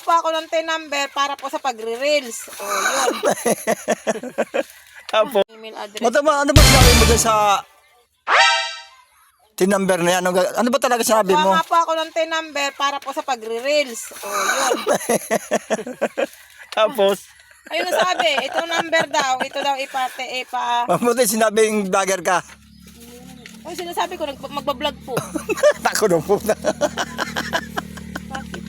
Pa ako ng number para po sa pagre-reels. O, yun. Tapos, Email address. ano ba sinabi mo dyan sa tin-number na yan? Ano ba talaga sinabi mo? Kuha nga po ako ng number para po sa pagre-reels. O, yun. Tapos, Ayun ang sabi, itong number daw, ito daw ipa. mabuti sinabing vlogger ka. Ang sinasabi ko, magbablog po. Tako na po na. Bakit?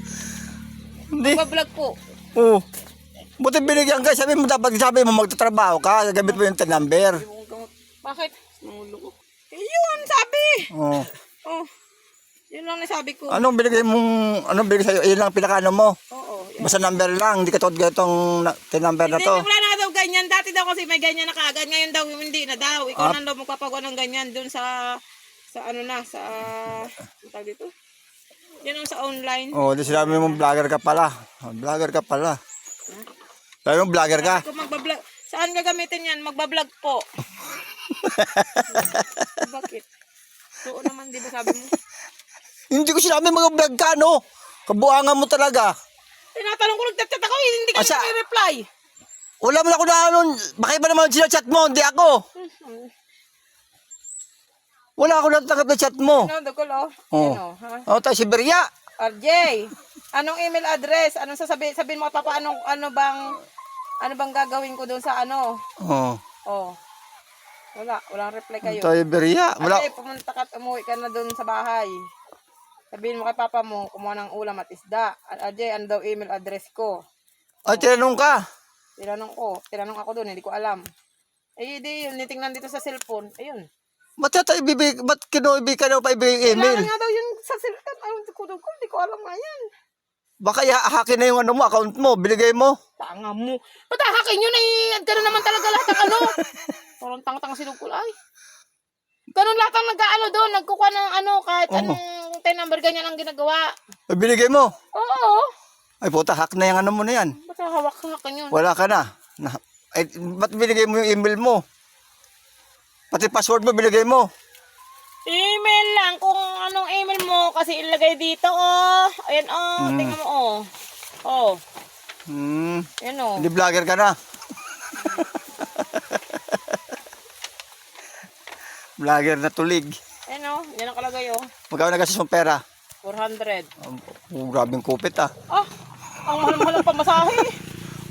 Hindi. Magbablog po. Oo. Buti binigyan ka. Sabi mo magtatrabaho ka. Gagamit mo yung tin-number. Bakit? Yun, sabi. Oo. Oh, yun lang nasabi ko. Anong binigay sa'yo? Yun lang pinakaano mo. Oo. Basta number lang. Hindi ka tulad ganitong tin-number na Hindi, to. wala na daw ganyan. Dati daw kasi may ganyan na kaagad. Ngayon daw hindi na daw. Ikaw na daw magpapagawa ng ganyan doon sa ano na, sa ang tawag dito. Yan ang sa online. Oo, di sinabi mo vlogger ka pala. Vlogger ka pala. Sabi mo vlogger ka. Kung magbablog, saan gagamitin yan? Magbablog po. Bakit? Oo naman, di ba sabi mo? Hindi ko sinabi mag-vlog ka, no? Kabuangan mo talaga. Tinatanong ko, nagtatat ako, hindi ka Asa? nag-reply. Wala mo na ako na ano. Bakit ba naman sinachat mo? Hindi ako. Wala ako natatanggap na chat mo. Ano, dagulo? Oo. Ano, ha? Oo, tayo si Beria. RJ, anong email address? Anong sabihin mo papa, ano bang gagawin ko doon sa ano? Oo. Oh. Walang reply kayo. Tayo Beria. Wala. RJ, pumunta ka, umuwi ka na doon sa bahay. Sabihin mo kay papa mo, kumuha ng ulam at isda. RJ, ano daw email address ko? Ay, tinanong ka. Tinanong ako doon, hindi ko alam. Eh, di yun, nitingnan dito sa cellphone. Ayun. Ba't kinuibig ka daw pa ibigay email? Kailangan nga daw yun sa cellphone. Ayun, hindi ko alam nga yan. Baka hakin na yung ano mo, account mo, biligay mo. Tanga mo. Ba't hahakin yun? Gano'n naman talaga lahat ng ano. Parang tanga-tanga sinugkul ay. Ganun lahat ang nag-aalo doon. Nagkukuha ng ano, kahit anong number ganyan ang ginagawa. Biligay mo. Oo. Ay puta, hack na yung ano mo na yan. Ba't hawak-hawakan yun? Wala ka na. Ay, ba't binigay mo yung email mo? Pati password mo, binigay mo. Email lang. Kung anong email mo, kasi ilagay dito, oh. Ayan, oh. Tingnan mo, oh. Oh. Ayan, oh. Hindi vlogger ka na. Vlogger na tulig. Ayan, oh. Yan ang kalagay, oh. Magkano na kasi yung pera? 400. Grabing kupit ah. Ah, ang mahal-mahal ng pamasahe.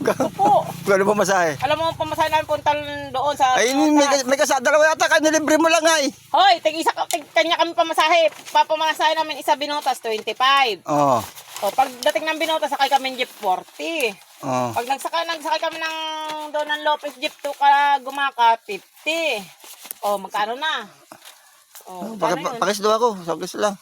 Opo. Gano'n pa masahe? Alam mo, ang pamasahe namin punta doon sa... Ay, may dalawa yata ka, nilibre mo lang ay. Hoy, kanya kami pamasahe. Papamasahe namin isa Binotas, 25. Oo. O, pagdating ng Binotas, sakay kami ng jeep 40. Oo. Pag nagsakay kami ng doon ng Lopez jeep to Gumaka, 50. O, magkano na? O, magkano yun? Pakis daw ako, sagis lang.